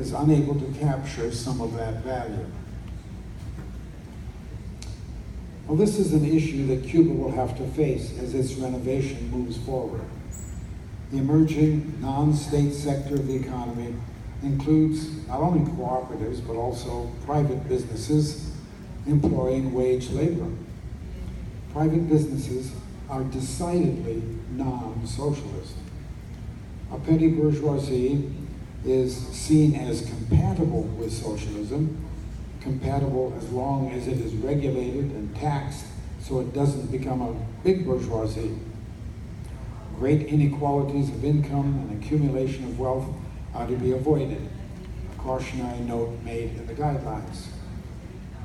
is unable to capture some of that value. Well, this is an issue that Cuba will have to face as its renovation moves forward. The emerging non-state sector of the economy includes not only cooperatives, but also private businesses employing wage labor. Private businesses are decidedly non-socialist. A petty bourgeoisie is seen as compatible with socialism, compatible as long as it is regulated and taxed so it doesn't become a big bourgeoisie. Great inequalities of income and accumulation of wealth are to be avoided, a cautionary note made in the guidelines.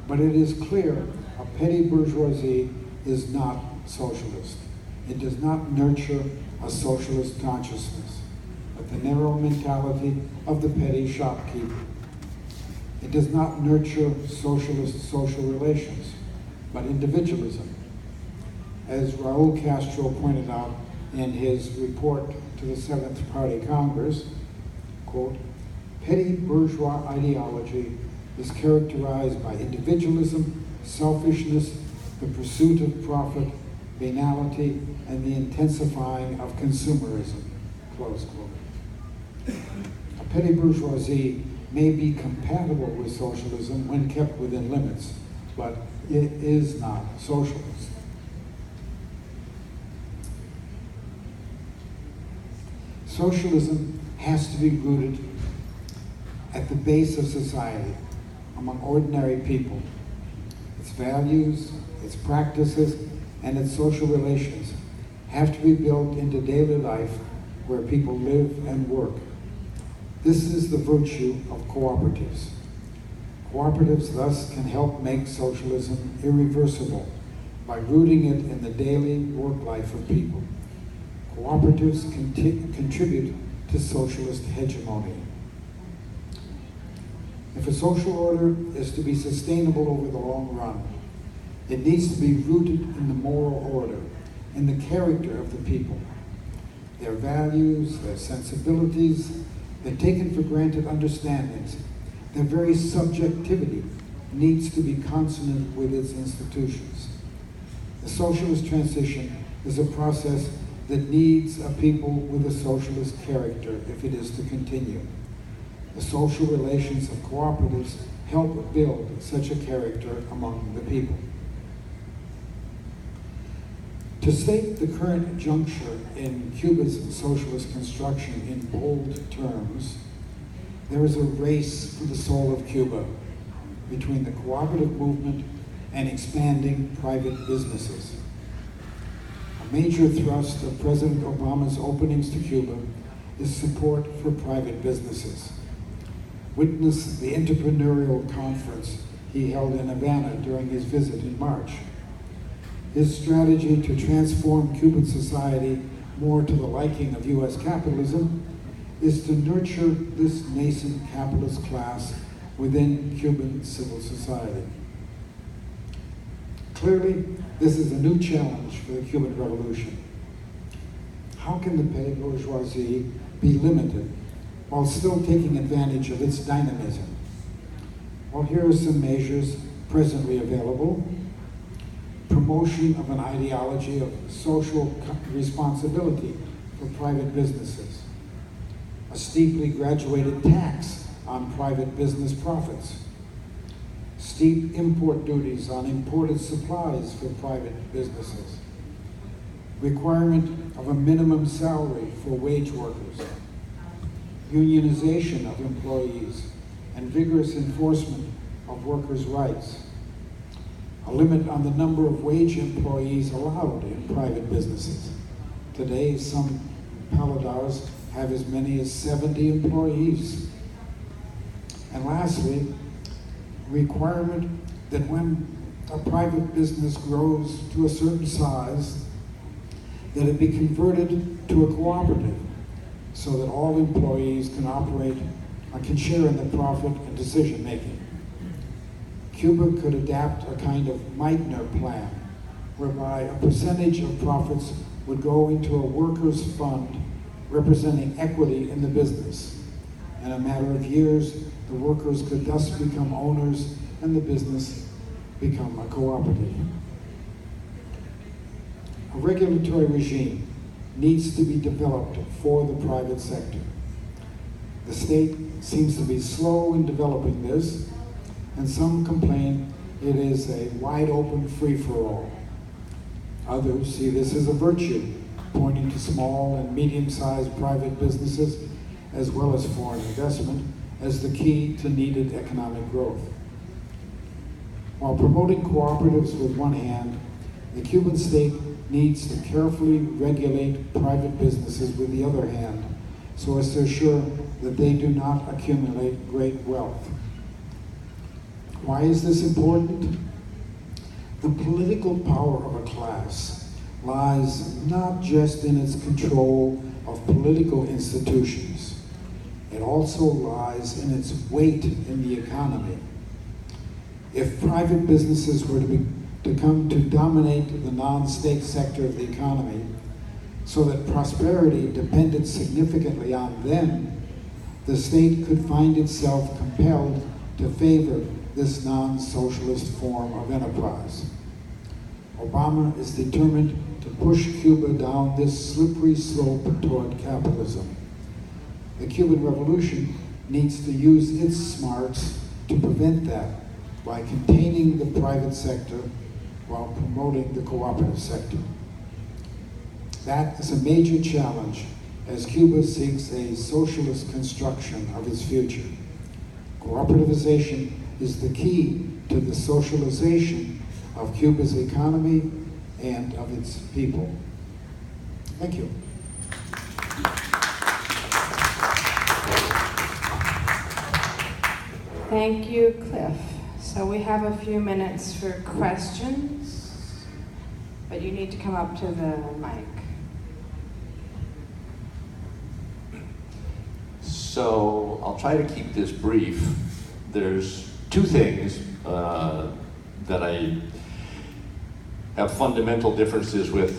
But it is clear a petty bourgeoisie is not socialist. It does not nurture a socialist consciousness, but the narrow mentality of the petty shopkeeper. It does not nurture socialist social relations, but individualism. As Raul Castro pointed out in his report to the Seventh Party Congress, quote, petty bourgeois ideology is characterized by individualism, selfishness, the pursuit of profit, banality, and the intensifying of consumerism, close quote. A petty bourgeoisie may be compatible with socialism when kept within limits, but it is not socialist. Socialism has to be rooted at the base of society, among ordinary people. Its values, its practices, and its social relations have to be built into daily life where people live and work. This is the virtue of cooperatives. Cooperatives thus can help make socialism irreversible by rooting it in the daily work life of people. Cooperatives contribute to socialist hegemony. If a social order is to be sustainable over the long run, it needs to be rooted in the moral order, in the character of the people, their values, their sensibilities, their taken for granted understandings. Their very subjectivity needs to be consonant with its institutions. The socialist transition is a process that needs a people with a socialist character if it is to continue. The social relations of cooperatives help build such a character among the people. To state the current juncture in Cuba's socialist construction in bold terms, there is a race for the soul of Cuba between the cooperative movement and expanding private businesses. A major thrust of President Obama's openings to Cuba is support for private businesses. Witness the entrepreneurial conference he held in Havana during his visit in March. His strategy to transform Cuban society more to the liking of U.S. capitalism is to nurture this nascent capitalist class within Cuban civil society. Clearly, this is a new challenge for the Cuban Revolution. How can the petty bourgeoisie be limited while still taking advantage of its dynamism? Well, here are some measures presently available. Promotion of an ideology of social responsibility for private businesses. A steeply graduated tax on private business profits. Steep import duties on imported supplies for private businesses. Requirement of a minimum salary for wage workers. Unionization of employees and vigorous enforcement of workers' rights. A limit on the number of wage employees allowed in private businesses. Today, some paladars have as many as 70 employees. And lastly, requirement that when a private business grows to a certain size, that it be converted to a cooperative so that all employees can share in the profit and decision making. Cuba could adapt a kind of Meitner plan, whereby a percentage of profits would go into a workers' fund representing equity in the business. In a matter of years, the workers could thus become owners and the business become a cooperative. A regulatory regime needs to be developed for the private sector. The state seems to be slow in developing this, and some complain it is a wide open free-for-all. Others see this as a virtue, pointing to small and medium-sized private businesses as well as foreign investment as the key to needed economic growth. While promoting cooperatives with one hand, the Cuban state needs to carefully regulate private businesses with the other hand so as to assure that they do not accumulate great wealth. Why is this important? The political power of a class lies not just in its control of political institutions, it also lies in its weight in the economy. If private businesses were to come to dominate the non-state sector of the economy so that prosperity depended significantly on them, the state could find itself compelled to favor this non-socialist form of enterprise. Obama is determined to push Cuba down this slippery slope toward capitalism. The Cuban Revolution needs to use its smarts to prevent that by containing the private sector while promoting the cooperative sector. That is a major challenge as Cuba seeks a socialist construction of its future. Cooperativization is the key to the socialization of Cuba's economy and of its people. Thank you. Thank you, Cliff. So we have a few minutes for questions, but you need to come up to the mic. So I'll try to keep this brief. There's two things that I have fundamental differences with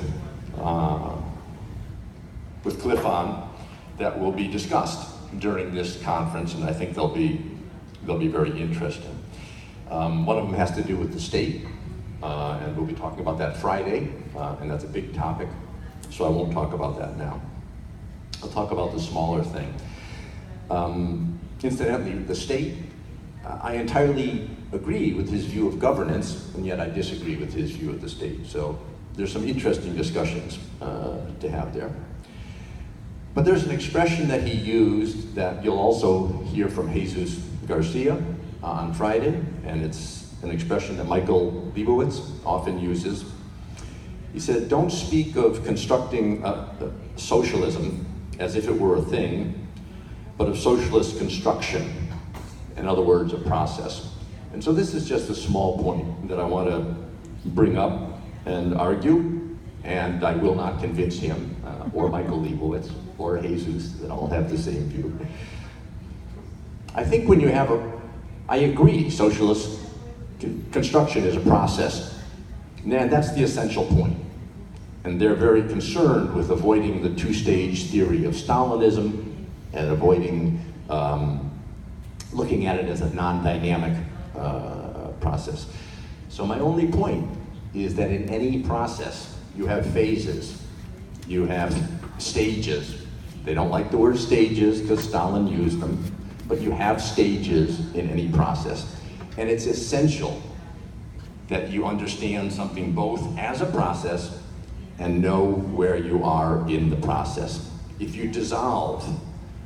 Cliff on that will be discussed during this conference, and I think they'll be very interesting. One of them has to do with the state, and we'll be talking about that Friday, and that's a big topic, so I won't talk about that now. I'll talk about the smaller thing. Incidentally, the state, I entirely agree with his view of governance, and yet I disagree with his view of the state. So there's some interesting discussions to have there. But there's an expression that he used that you'll also hear from Jesus Garcia on Friday, and it's an expression that Michael Leibowitz often uses. He said, don't speak of constructing socialism as if it were a thing, but of socialist construction. In other words, a process. And so this is just a small point that I want to bring up and argue, and I will not convince him, or Michael Leibowitz, or Jesus, that all have the same view. I think when you have I agree, socialist construction is a process. And that's the essential point. And they're very concerned with avoiding the two-stage theory of Stalinism and avoiding looking at it as a non-dynamic process. So my only point is that in any process, you have phases, you have stages. They don't like the word stages because Stalin used them, but you have stages in any process. And it's essential that you understand something both as a process and know where you are in the process. If you dissolve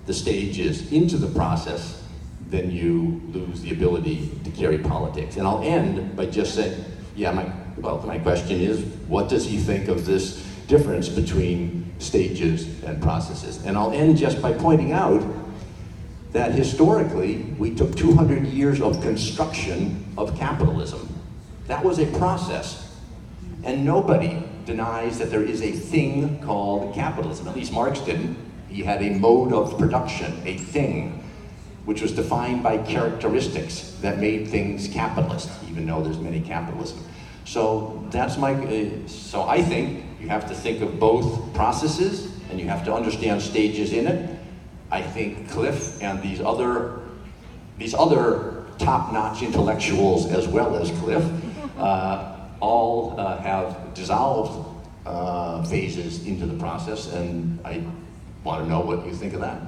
the stages into the process, then you lose the ability to carry politics. And I'll end by just saying, my question is, what does he think of this difference between stages and processes? And I'll end just by pointing out that historically, we took 200 years of construction of capitalism. That was a process. And nobody denies that there is a thing called capitalism. At least Marx didn't. He had a mode of production, a thing, which was defined by characteristics that made things capitalist, even though there's many capitalism. So that's so I think you have to think of both processes, and you have to understand stages in it. I think Cliff and these other top-notch intellectuals, as well as Cliff, all have dissolved phases into the process, and I want to know what you think of that.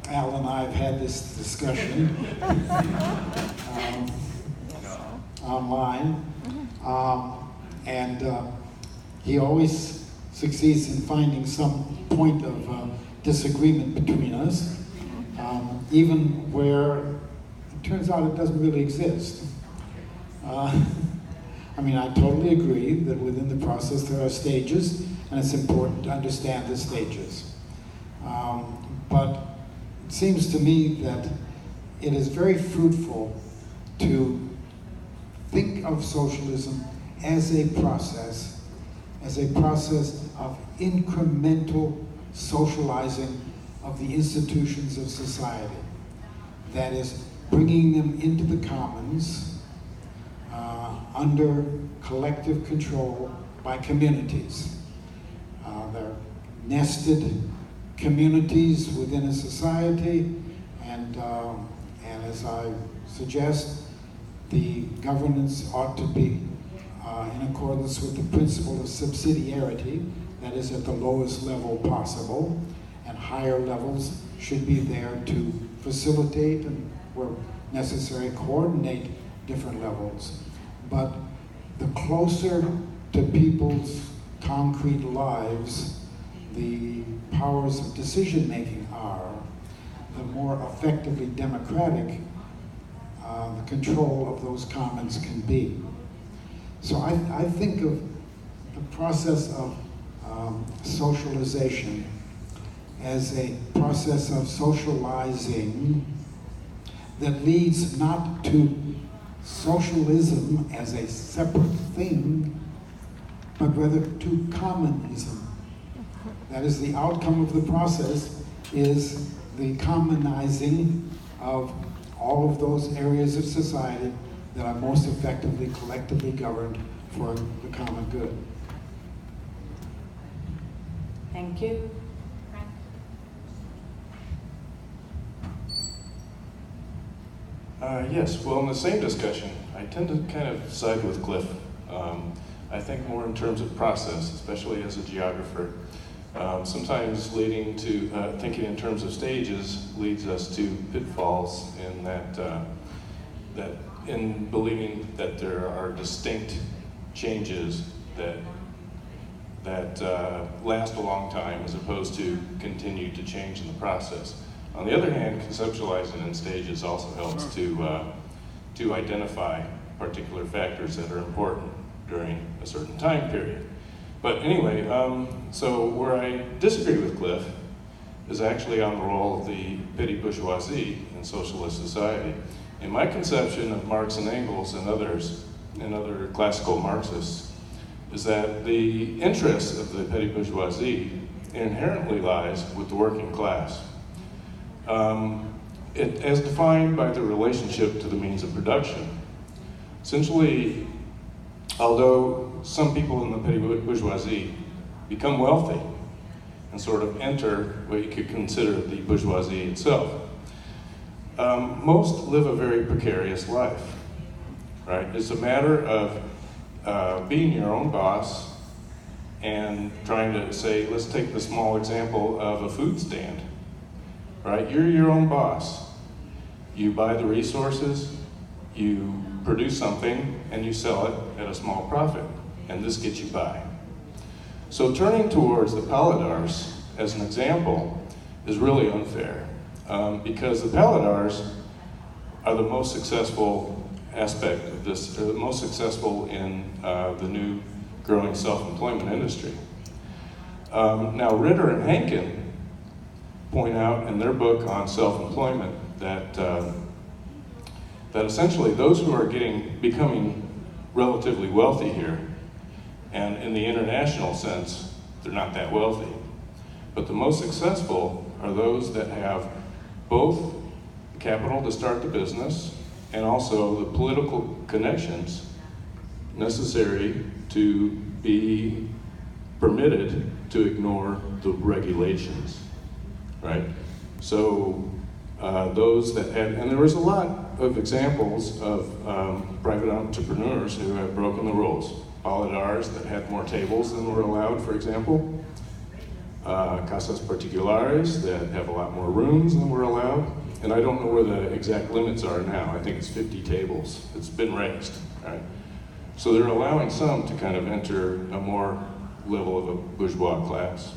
Al and I have had this discussion online, and he always succeeds in finding some point of disagreement between us, even where it turns out it doesn't really exist. I mean, I totally agree that within the process there are stages, and it's important to understand the stages. But it seems to me that it is very fruitful to think of socialism as a process of incremental socializing of the institutions of society. That is, bringing them into the commons under collective control by communities. They're nested communities within a society, and as I suggest, the governance ought to be in accordance with the principle of subsidiarity, that is at the lowest level possible, and higher levels should be there to facilitate and, where necessary, coordinate different levels. But the closer to people's concrete lives the powers of decision-making are, the more effectively democratic the control of those commons can be. So I think of the process of socialization as a process of socializing that leads not to socialism as a separate thing, but rather to commonism. That is, the outcome of the process is the commonizing of all of those areas of society that are most effectively collectively governed for the common good. Thank you. Yes, well, in the same discussion, I tend to kind of side with Cliff. I think more in terms of process, especially as a geographer. Sometimes leading to thinking in terms of stages leads us to pitfalls in that in believing that there are distinct changes that last a long time as opposed to continue to change in the process. On the other hand, conceptualizing in stages also helps to identify particular factors that are important during a certain time period. But anyway, so where I disagree with Cliff is actually on the role of the petty bourgeoisie in socialist society. In my conception of Marx and Engels and others, and other classical Marxists, is that the interest of the petty bourgeoisie inherently lies with the working class. As defined by the relationship to the means of production. Essentially, although some people in the petty bourgeoisie become wealthy and sort of enter what you could consider the bourgeoisie itself, most live a very precarious life, right? It's a matter of being your own boss and trying to say, let's take the small example of a food stand, right? You're your own boss. You buy the resources, you produce something, and you sell it at a small profit, and this gets you by. So turning towards the Paladars as an example is really unfair, because the Paladars are the most successful aspect of this, or the most successful in the new growing self-employment industry. Now Ritter and Hankin point out in their book on self-employment that that essentially those who are becoming relatively wealthy here, and in the international sense, they're not that wealthy, but the most successful are those that have both capital to start the business and also the political connections necessary to be permitted to ignore the regulations, right? So those that had, and there was a lot of examples of private entrepreneurs who have broken the rules. Paladars that had more tables than were allowed, for example. Casas particulares that have a lot more rooms than were allowed. And I don't know where the exact limits are now. I think it's 50 tables. It's been raised, right? So they're allowing some to kind of enter a more level of a bourgeois class.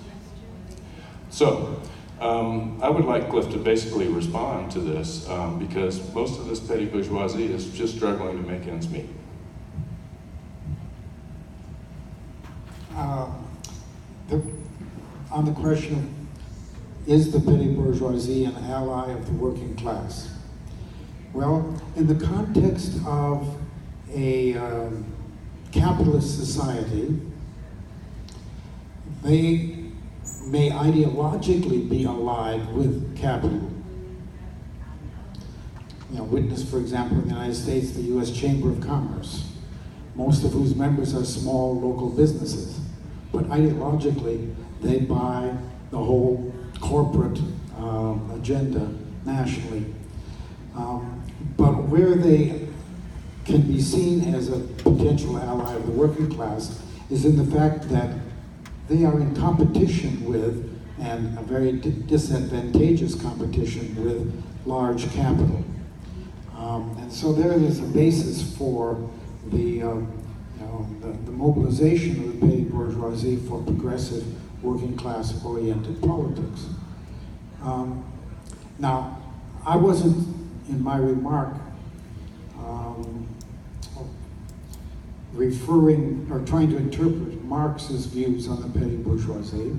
So I would like Cliff to basically respond to this because most of this petty bourgeoisie is just struggling to make ends meet. On the question, is the petty bourgeoisie an ally of the working class? Well, in the context of a capitalist society, they may ideologically be allied with capital. Witness, for example, in the United States, the U.S. Chamber of Commerce, most of whose members are small local businesses. But ideologically, they buy the whole corporate agenda nationally. But where they can be seen as a potential ally of the working class is in the fact that they are in competition with, and a very disadvantageous competition with, large capital. And so there is a basis for the mobilization of the petty bourgeoisie for progressive working class oriented politics. Now, I wasn't in my remark referring or trying to interpret Marx's views on the petty bourgeoisie.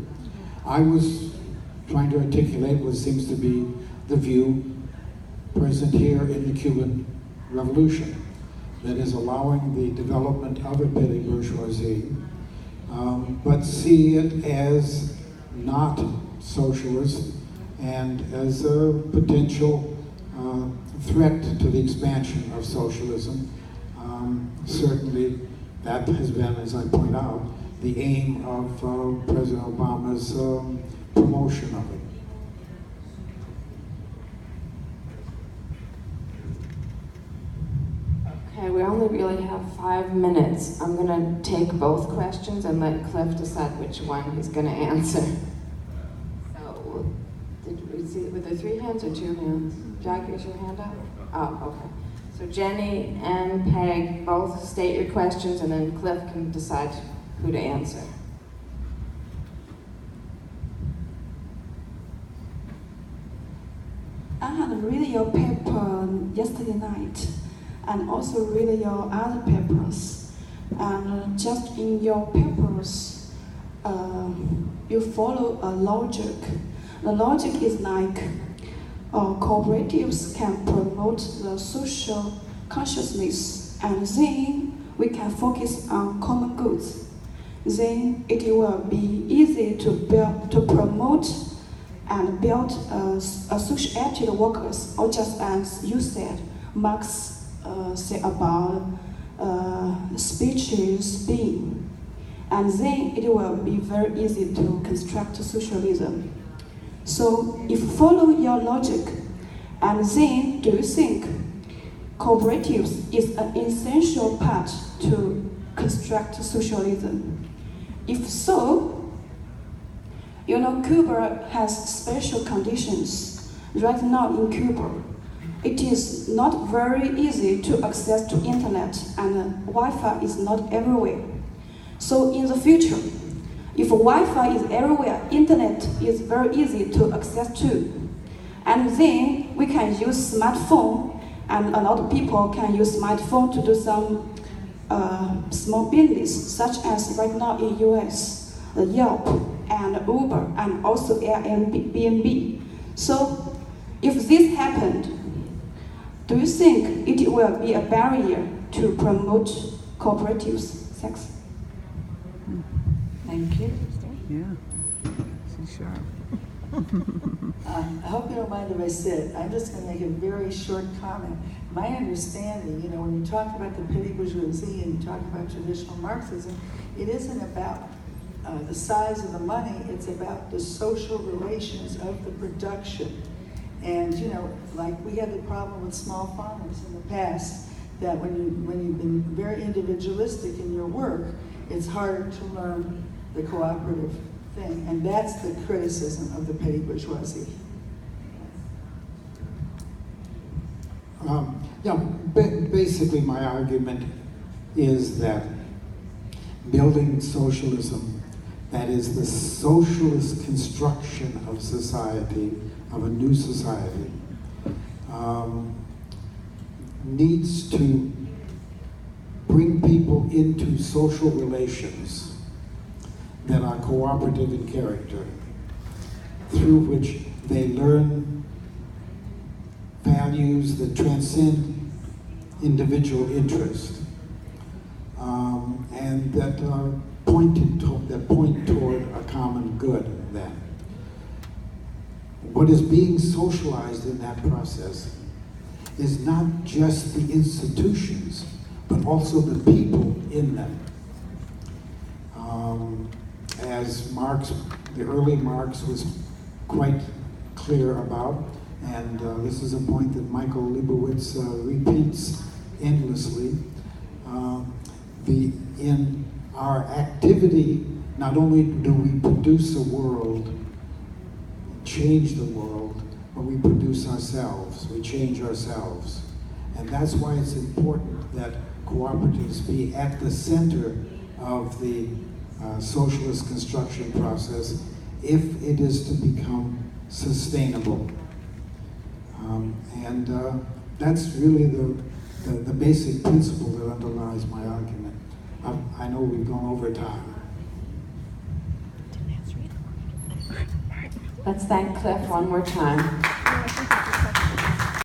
I was trying to articulate what seems to be the view present here in the Cuban Revolution, that is allowing the development of a petty bourgeoisie, but see it as not socialist and as a potential threat to the expansion of socialism. Certainly that has been, as I point out, the aim of President Obama's promotion of it. Okay, we only really have 5 minutes. I'm going to take both questions and let Cliff decide which one he's going to answer. So, did we see, were there 3 hands or 2 hands? Jack, is your hand up? Oh, okay. So Jenny and Peg, both state your questions, and then Cliff can decide who to answer. I had read your paper yesterday night, and also read your other papers. And just in your papers, you follow a logic. The logic is like cooperatives can promote the social consciousness, and then we can focus on common goods. Then it will be easy to promote and build associated workers, or just as you said, Marx said about species being. And then it will be very easy to construct socialism. So if you follow your logic, and then do you think cooperatives is an essential part to construct socialism? If so, Cuba has special conditions. Right now in Cuba, it is not very easy to access to internet, and Wi-Fi is not everywhere. So in the future, if Wi-Fi is everywhere, internet is very easy to access to. And then we can use smartphone, and a lot of people can use smartphone to do some small business, such as right now in US, Yelp and Uber, and also Airbnb. So if this happened, do you think it will be a barrier to promote cooperatives? Thanks. Thank you. Yeah, she's sharp. I hope you don't mind if I sit. I'm just going to make a very short comment. My understanding, when you talk about the petty bourgeoisie and you talk about traditional Marxism, it isn't about the size of the money, it's about the social relations of the production. And you know, like we had the problem with small farmers in the past, that when you've been very individualistic in your work, it's harder to learn the cooperative thing. And that's the criticism of the petty bourgeoisie. Basically my argument is that building socialism, that is the socialist construction of society, of a new society, needs to bring people into social relations that are cooperative in character, through which they learn values that transcend individual interest, and that are point toward a common good. Then, what is being socialized in that process is not just the institutions, but also the people in them. As Marx, the early Marx was quite clear about, and this is a point that Michael Leibowitz repeats endlessly, in our activity, not only do we produce a world, change the world, but we produce ourselves, we change ourselves. And that's why it's important that cooperatives be at the center of the socialist construction process if it is to become sustainable. That's really the basic principle that underlies my argument. I know we've gone over time. Let's thank Cliff one more time.